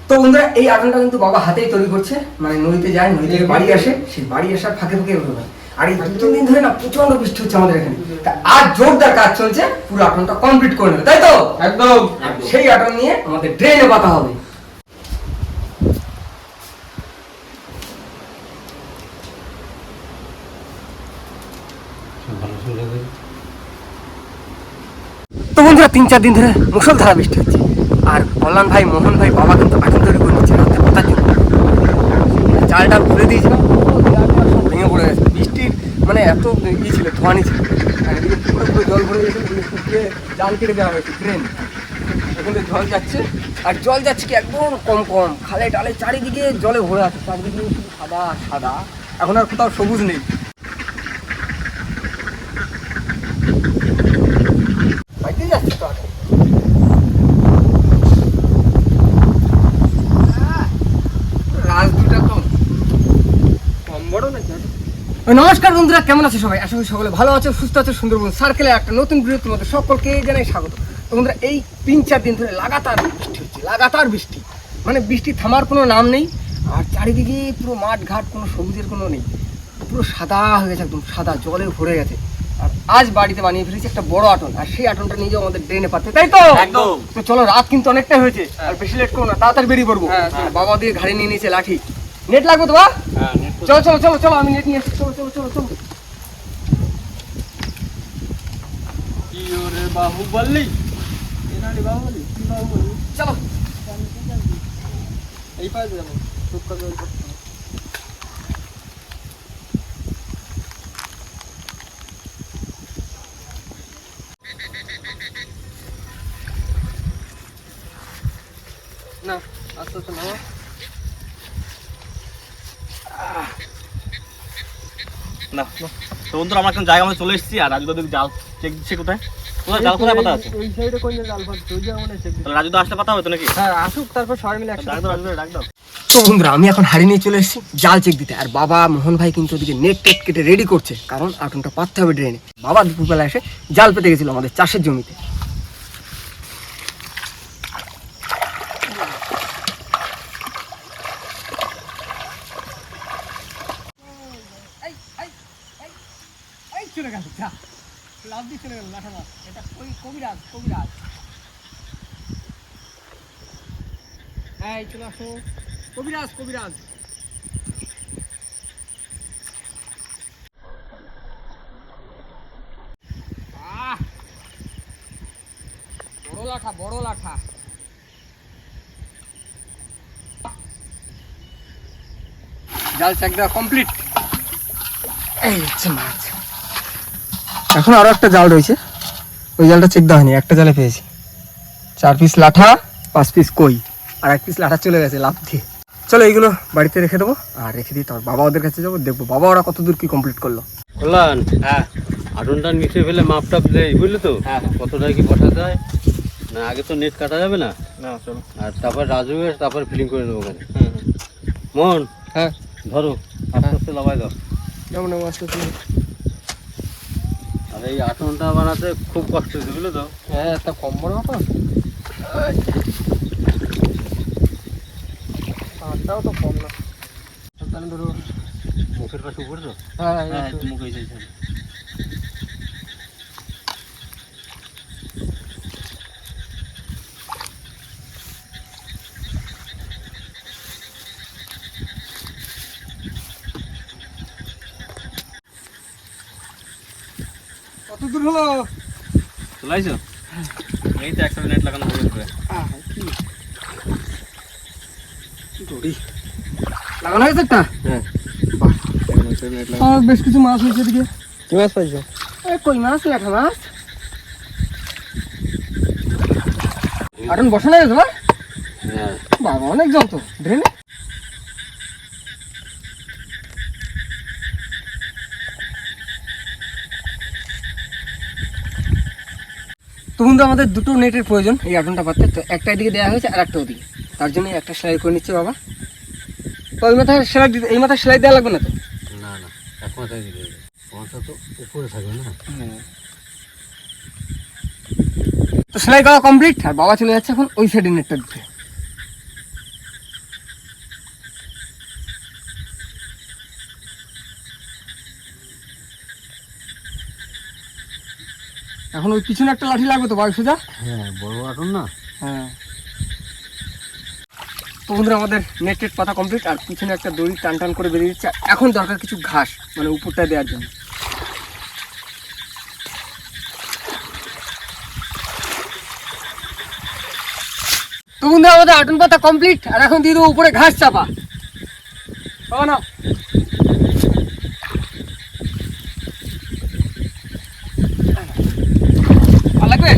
তো বন্ধুরা এই আটনটা কিন্তু বাবা হাতেই তৈরি করছে, মানে নদীতে যায়, নদী থেকে বাড়ি আসে, সেই বাড়ি আসার ফাঁকে ফাঁকে এগুলো। আর এই 2-3 দিন ধরে না প্রচন্ড বৃষ্টি হচ্ছে আমাদের এখানে, আজ জোরদার কাজ চলছে, পুরো আটনটা কমপ্লিট করে নেবে, তাই তো? একদম। সেই আটন নিয়ে আমাদের ড্রেনে পাতা হবে। তো বন্ধুরা 3-4 দিন ধরে মুষলধারা বৃষ্টি হচ্ছে, আর কল্যাণ ভাই, মোহন ভাই, বাবা কিন্তু আটন তৈরি করে নিচ্ছে রাতে পাতার জন্য। চালটা ঘুরে দিয়েছিলাম, সব ভেঙে পড়ে গেছে, বৃষ্টির মানে এত ই ছিল, ধোয়ানি ছিল, আর এদিকে পুরো পুরো জল ভরে গেছে, শুকিয়ে জাল কেটে দেওয়া হয়েছে ড্রেন। এখানে জল যাচ্ছে, আর জল যাচ্ছে কি একদম কম কম, খালে টালে চারিদিকে জলে ভরে আছে, চারিদিকে শুধু সাদা সাদা, এখন আর কোথাও সবুজ নেই। বাইকেই যাচ্ছে তো আগে। নমস্কার বন্ধুরা, কেমন আছে সবাই? আশা করি সকলে ভালো আছে, সুস্থ আছে। সুন্দরবন সার্কেলে একটা নতুন ভিডিও তোমাদের সকলকে জানাই স্বাগত। তো বন্ধুরা এই 3-4 দিন ধরে লাগাতার বৃষ্টি হচ্ছে, লাগাতার বৃষ্টি, মানে বৃষ্টি থামার কোনো নাম নেই। আর চারিদিকে পুরো মাঠ ঘাট, কোনো সবুজের কোনো নেই, পুরো সাদা হয়ে গেছে, একদম সাদা, জলে ভরে গেছে। আর আজ বাড়িতে বানিয়ে ফেলেছি একটা বড় আটন, আর সেই আটনটা নিয়ে যাও আমাদের ড্রেনে পাচ্ছে, তাই তো? একদম। তো চলো, রাত কিন্তু অনেকটাই হয়েছে, আর বেশি লেট করবো না, তাড়াতাড়ি বেরিয়ে পড়বো। বাবা দিয়ে ঘাড়ি নিয়ে নিয়েছে লাঠি, নেট লাগবে তো? চলো চলো চলো চলো, আমি নেট নিয়ে আসছি, চলো চলো চলো চলো। কি ওরে বাহুবলি, এনারে বাহুবলি, কি বাহুবলি? চলো এই পাশে যাবো, টুক করে ওই পাশে। না, আস্তে আস্তে নামো। না তো বন্ধুরা, আমরা এখন জায়গা মতো চলে এসেছি, আর রাজু দাদু জাল চেক দিচ্ছে। কোথায় কোথায় জাল, কোথায় পাতা আছে? ওই সাইডে কোন জাল ফালছে, ওই জায়গা মনে চেক দিই। তাহলে রাজু দা আসলে পাতা হবে তো নাকি? হ্যাঁ আসুক, তারপর সবাই মিলে একসাথে ডাক দাও, রাজু দা ডাক দাও। তো বন্ধুরা আমি এখন হাড়ি নিয়ে চলে এসেছি জাল চেক দিতে, আর বাবা মোহন ভাই কিন্তু ওদিকে নেট টেট কেটে রেডি করছে, কারণ আটনটা পাততে হবে ড্রেনে। বাবা দুপুরবেলা এসে জাল পেতে গেছিল আমাদের চাষের জমিতে। চলে গেল, লাভ দিয়ে চলে গেল লাঠা মাছ, এটা ওই কবিরাজ কবিরাজ। হ্যাঁ চলে আসো, কবিরাজ কবিরাজ। বড় লাঠা, বড় লাঠা। জাল চেক দেওয়া কমপ্লিট। এই হচ্ছে মাছ। এখন আরো একটা জাল রয়েছে, ওই জালটা চেক দেওয়া হয়নি, একটা জালে পেয়েছি 4 পিস লাঠা, 5 পিস কই, আর 1 পিস লাঠা চলে গেছে লাফ দিয়ে। চলো এইগুলো বাড়িতে রেখে দেবো, আর রেখে দিয়ে তারপর বাবা ওদের কাছে যাবো, দেখবো বাবা ওরা কত দূর কি কমপ্লিট করলো। কল্যাণ, হ্যাঁ আটনটা নিচে ফেলে মাপ টাপ দেয়, বুঝলি তো? হ্যাঁ। কতটা কি বসা যায় না, আগে তো নেট কাটা যাবে না, না চলো। আর তারপর রাজু তারপর ফিলিং করে নেবো ওখানে। হুম মোহন, হ্যাঁ ধরো আস্তে আস্তে লাগাই দাও। যেমন আসতে তুমি। আর এই আটনটা বানাতে খুব কষ্ট হয়েছে, বুঝলি তো? হ্যাঁ একটা কম বড় মতো, আটটাও তো কম না, তাহলে ধরো মুখের পাশে উপরছো? হ্যাঁ হ্যাঁ একটু। মুখ হয়েছে। কত দূর হলো? চলাইছো? এই তো 100 মিনিট লাগানো হয়ে যাবে। কি করি, লাগানো হয়েছে একটা। হ্যাঁ, বাহ, 100 মিনিট লাগানো। আর বেশ কিছু মাছ হয়েছে এদিকে। কি মাছ পাইছো? কই মাছ, ল্যাঠা মাছ। আটন বসানো গেছে বা? হ্যাঁ। বাবা অনেক জল তো ড্রেনে। তো বন্ধু আমাদের দুটো নেটের প্রয়োজন এই আটনটা পাততে, তো একটা এদিকে দেওয়া হয়েছে আর একটা ওদিকে, তার জন্য একটা সেলাই করে নিচ্ছে বাবা। তো ওই মাথায় সেলাই দিতে, এই মাথায় সেলাই দেওয়া লাগবে না তো? না না, এক মাথায় দিতে হবে, মাথা তো উপরে থাকবে না। তো সেলাই করা কমপ্লিট, আর বাবা চলে যাচ্ছে এখন ওই সাইডে নেটটা দিতে। এখন ওই পিছনে একটা লাঠি লাগবে তো বাড়ি সোজা। হ্যাঁ বড় আটন না। হ্যাঁ তো বন্ধুরা আমাদের নেট পাতা কমপ্লিট, আর পিছনে একটা দড়ি টান টান করে বেরিয়ে দিচ্ছে। এখন দরকার কিছু ঘাস, মানে উপরটায় দেওয়ার জন্য। তো বন্ধুরা আমাদের আটন পাতা কমপ্লিট, আর এখন দিয়ে দেবো উপরে ঘাস চাপা। না লাগবে।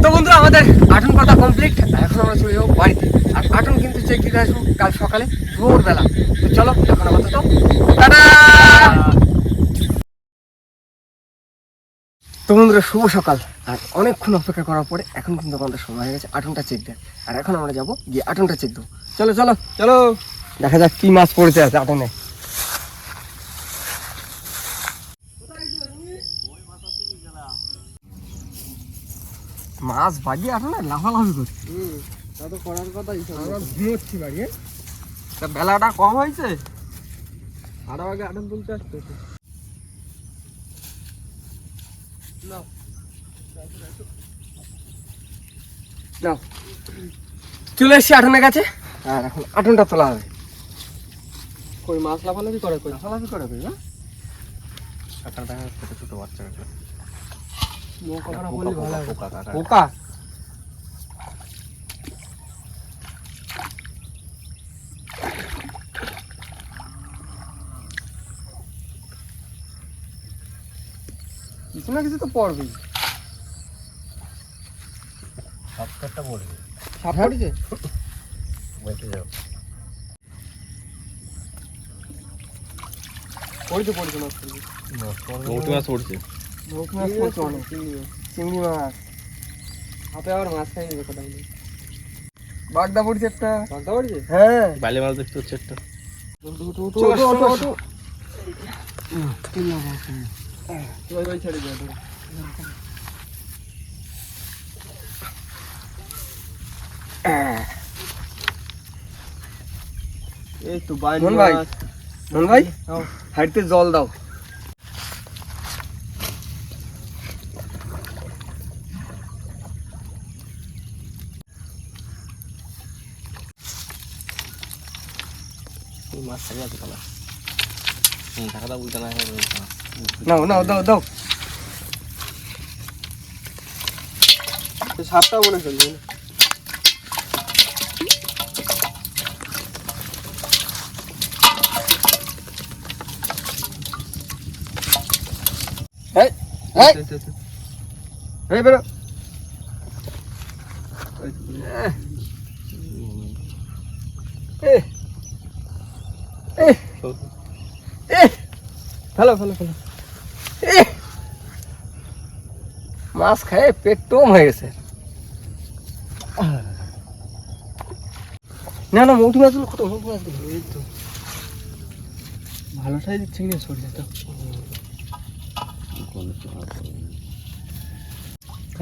তো বন্ধুরা আমাদের আটন পাতা কমপ্লিট, এখন আমরা চলে যাবো বাড়িতে। আর আটন কিন্তু চেক দিতে আসবো কাল সকালে ভোরবেলা। তো চলো এখন আপাতত টাটা। তো বন্ধুরা শুভ সকাল। আর অনেকক্ষণ অপেক্ষা করার পরে এখন কিন্তু আমাদের সময় হয়ে গেছে আটনটা চেক দেয়। আর এখন আমরা যাবো গিয়ে আটনটা চেক দেবো। চলো চলো চলো, দেখা যাক কি মাছ পড়েছে আছে আটনে। মাছ বাড়ি আটনে লাফালাফি করছে। তা তো করার কথাই। আমরা ঘুমোচ্ছি বাড়ি। তা বেলাটা কম হয়েছে, আরো আগে আটন তুলতে আসতে। নাও চলে এসছি আটনের কাছে, আর এখন আটনটা তোলা হবে। কই মাছ লাফালাফি করে, কই লাফালাফি করে কই না? কাঁটা দেখা ছোট ছোট বাচ্চা কাঁটা। পোকা বলি ভালো হবে। পোকা কাঁটা। পোকা কিছু না কিছু তো পড়বেই। সাতটা পড়বে, সাপ পড়েছে? বেঁচে যাও। পড়েছে পড়েছে মাছ পড়েছে। মৌটি মাছ পড়ছে। নৌকি মাছ পড়ছে অনেক। চিংড়ি মাছ হাতে আবার মাছ খাই নিবে কোথাও। বাগদা পড়ছে একটা। বাগদা পড়ছে? হ্যাঁ বাইলে মাছ দেখতে হচ্ছে একটা। ছেড়ে দিয়ে এই তো মন ভাই, মন ভাই হাইটতে জল দাও। মাছ থাকে আছে কালা। ঢাকাটা উল্টা না হয়। নাও নাও দাও দাও। সাতটা মনে করছি। এই এই বেরো। ফেলো ফেলো ফেলো। মাছ খায় পেট টম হয়ে গেছে। না না মৌটি মাছগুলো কত, মৌটি মাছগুলো এই তো ভালো সাইজ চিংড়ি সরছে তো।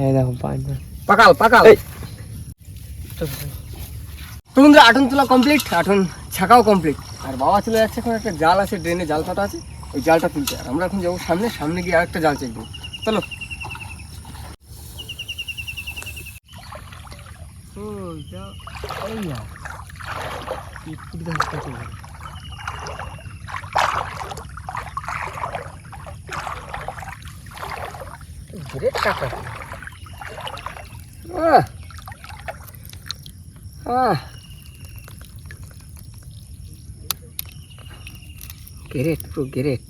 এই দেখো পাকাল পাকাল। তো বন্ধুরা আটন তোলা কমপ্লিট, আটন ছাকাও কমপ্লিট। আর বাবা চলে যাচ্ছে, এখন একটা জাল আছে ড্রেনে, জাল পাতা আছে, ওই জালটা তুলতে। আর আমরা এখন যাবো সামনে, সামনে গিয়ে আরেকটা জাল চেক দেবো। চলো। গ্রেট টাকা। গ্রেট, পুরো গ্রেট।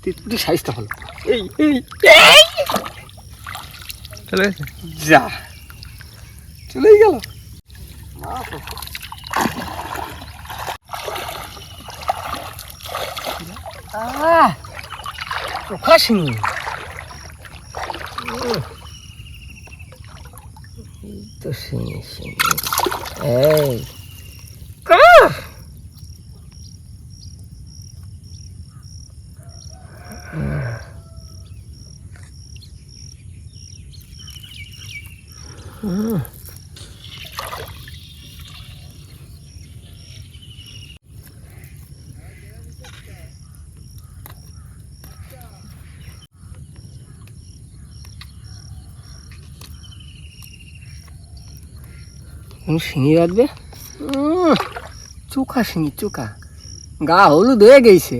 তিতকুটি সাইজটা ভালো। এই এই চলে গেছে। যা চলেই গেল। প্রকাশিনী। তো শিঙি শিঙি এই কর শিঙি বাঁধবে চোখা শিঙি চোখা গা হলুদ হয়ে গেছে।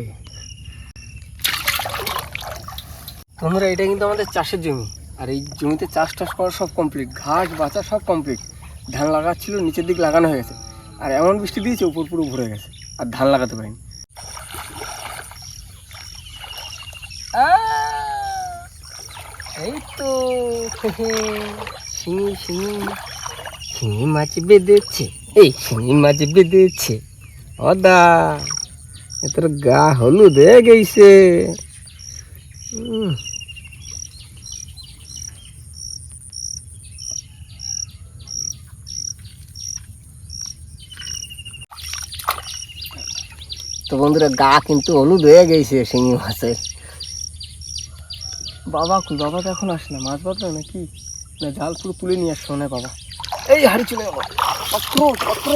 তোমরা এটা কিন্তু আমাদের চাষের জমি, আর এই জমিতে চাষ টাস করা সব কমপ্লিট, ঘাস বাছা সব কমপ্লিট। ধান লাগাচ্ছিল, নিচের দিক লাগানো হয়ে গেছে, আর এমন বৃষ্টি দিয়েছে উপর পুরো ভরে গেছে, আর ধান লাগাতে পারিনি। এই তো শিঙি শিঙি শিঙি মাছ বেঁধেছে, এই শিঙি মাছ বেঁধেছে অদা, এ তোর গা হলুদ হয়ে গেছে। তো বন্ধুরা গা কিন্তু হলুদ হয়ে গেছে শিঙি মাছের। বাবা কই? বাবা তো এখন আসে না, মাছ বাঁধলো নাকি না জাল পুরো তুলে নিয়ে আসছো না বাবা? এই হাড়ি চলে যাবো, পত্র পত্র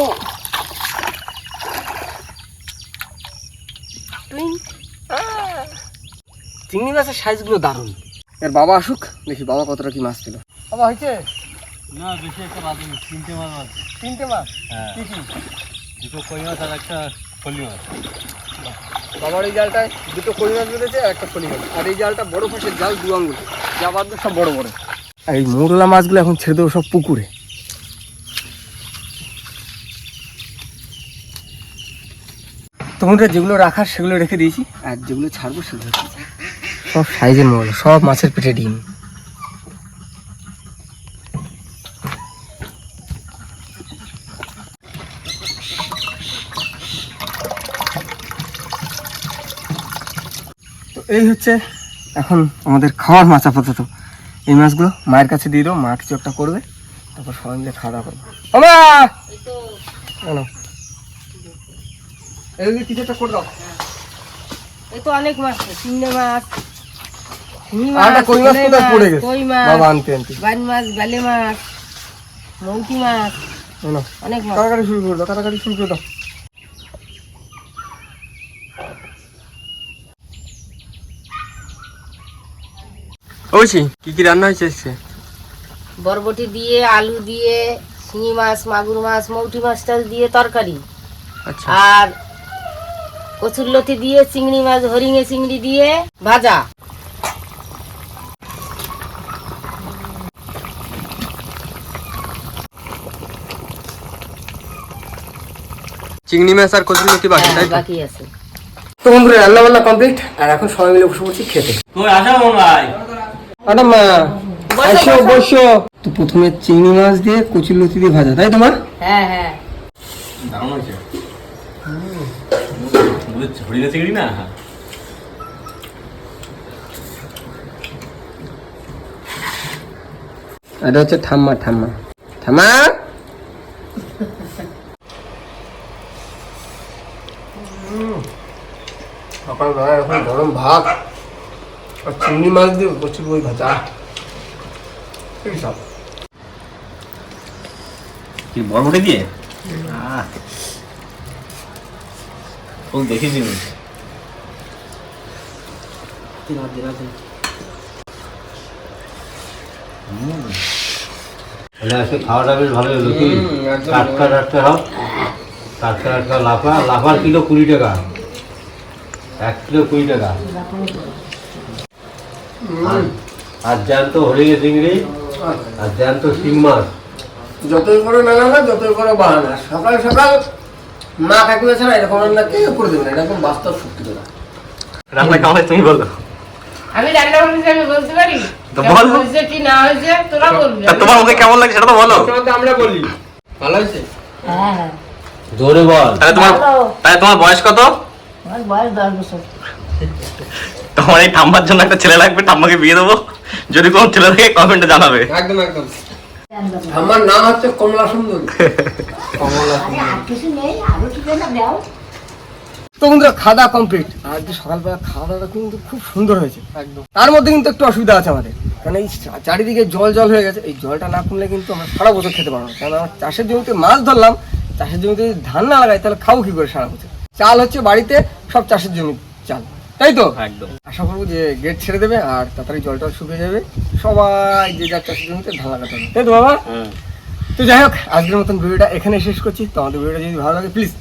চিংড়ি মাছের সাইজগুলো দারুণ। এর বাবা আসুক, দেখি বাবা কতটা কি মাছ পেল। বাবা হয়েছে না বেশি একটা বাদে 3টে মাছ আছে। 3টে মাছ? হ্যাঁ, কি কি? 2টো কই মাছ আর একটা ফলি মাছ। বাবার এই জালটায় 2টো কই মাছ বেঁধেছে আর একটা ফলি মাছ, আর এই জালটা বড় ফাঁসের জাল 2 আঙ্গুল, যা বাদবে সব বড় বড়। আর এই মোরলা মাছগুলো এখন ছেড়ে দেবো সব পুকুরে। তোমরা যেগুলো রাখার সেগুলো রেখে দিয়েছি, আর যেগুলো ছাড়বো সেগুলো সব সাইজের মোরলা, সব মাছের পেটে ডিম। তো এই হচ্ছে এখন আমাদের খাওয়ার মাছ আপাতত। এই মাছগুলো মায়ের কাছে দিয়ে দেবো, মা কিছু একটা করবে, তারপর সবাই মিলে খাওয়া দাওয়া করবো। আমা এই কিছু একটা করে দাও। এই তো অনেক মাছ, চিংড়ি মাছ, শিঙি আর একটা মাছ, কই মাছ ফেলে কোথায় পড়ে মাছ, গেছে? কই মাছ, বাবা আনতে আনতে বাইন মাছ, বেলে মাছ, মৌটি মাছ, না অনেক মাছ। কাটাকাটি শুরু করে দাও, কাটাকাটি শুরু করে দাও। ওইছি কি কি রান্না হয়েছে? বরবটি দিয়ে, আলু দিয়ে, শিঙি মাছ, মাগুর মাছ, মৌটি মাছটা দিয়ে তরকারি, আচ্ছা, আর কচুরলতি দিয়ে চিংড়ি মাছ, হরিঙে চিংড়ি দিয়ে ভাজা। চিংড়ি মাছ আর কচুরলতি বাকি, তাই তো? বাকি আছে। তো বন্ধুরা রান্না বান্না কমপ্লিট, আর এখন সবাই মিলে বসে পড়ছি খেতে। তুই আসা মন ভাই। ম্যাডাম বসো বসো। তো প্রথমে চিংড়ি মাছ দিয়ে কচুরলতি দিয়ে ভাজা, তাই তোমার? হ্যাঁ হ্যাঁ, দারুণ হয়েছে। হরিণা চিংড়ি না? এটা হচ্ছে ঠাম্মা ঠাম্মা ঠাম্মা। সকালবেলা এখন গরম ভাত আর চিংড়ি মাছ দিয়ে কচুর ওই ভাজা, এই সব। কি বরবটি দিয়ে? ও দেখেছি আজকে খাওয়াটা বেশ ভালো হলো। কি টাটকা টাটকা সব, টাটকা টাটকা লাফা, লাফার কিলো 20 টাকা, 1 কিলো 20 টাকা। আর জ্যান্ত হরিণে চিংড়ি, আর জ্যান্ত শিং মাছ। যতই করে নানা যতই করে বাহানা, সকাল সকাল মা কাকিমা ছাড়া এরকম রান্না কেউ করে দেবে না, এরকম বাস্তব সত্যি কথা। রান্না কেমন হয় তুমি বলো। আমি রান্না করতে আমি বলতে পারি তো বল। হয়েছে কি না হয়েছে তোরা বলবি। তোমার মুখে কেমন লাগে সেটা তো বলো। আমরা বলি ভালো হয়েছে। হ্যাঁ হ্যাঁ, জোরে বল। তাহলে তোমার বয়স কত? আমার বয়স 10 বছর। তোমার এই ঠাম্মার জন্য একটা ছেলে লাগবে, ঠাম্মাকে বিয়ে দেবো। যদি কোনো ছেলে থাকে কমেন্টে জানাবে। একদম একদম। আমার নাম হচ্ছে কমলা সুন্দর। তো বন্ধুরা খাওয়া দাওয়া কমপ্লিট। আর যে সকালবেলা খাওয়া দাওয়াটা কিন্তু খুব সুন্দর হয়েছে একদম। তার মধ্যে কিন্তু একটু অসুবিধা আছে আমাদের, কারণ এই চারিদিকে জল জল হয়ে গেছে। এই জলটা না কমলে কিন্তু আমরা সারা বছর খেতে পারবো না, কারণ আমার চাষের জমিতে মাছ ধরলাম, চাষের জমিতে যদি ধান না লাগাই তাহলে খাবো কি করে সারা বছর। চাল হচ্ছে বাড়িতে সব চাষের জমির চাল, তাই তো? একদম। আশা করবো যে গেট ছেড়ে দেবে আর তাড়াতাড়ি জলটা শুকিয়ে যাবে, সবাই যে যার চাষের জমিতে ধান লাগাতে হবে, তাই তো বাবা? তো যাই হোক, আজকের মতন ভিডিওটা এখানে শেষ করছি। তো আমাদের ভিডিওটা যদি ভালো লাগে প্লিজ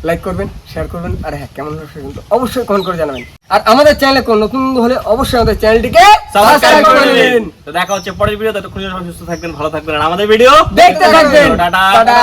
লাইক করবেন, শেয়ার করবেন, আর হ্যাঁ কেমন হচ্ছে কিন্তু অবশ্যই কমেন্ট করে জানাবেন। আর আমাদের চ্যানেলে কোন নতুন হলে অবশ্যই আমাদের চ্যানেলটিকে সাবস্ক্রাইব করবেন। তো দেখা হচ্ছে পরের ভিডিও। ততক্ষণ সুস্থ থাকবেন, ভালো থাকবেন, আর আমাদের ভিডিও দেখতে থাকবেন। টাটা। টাটা।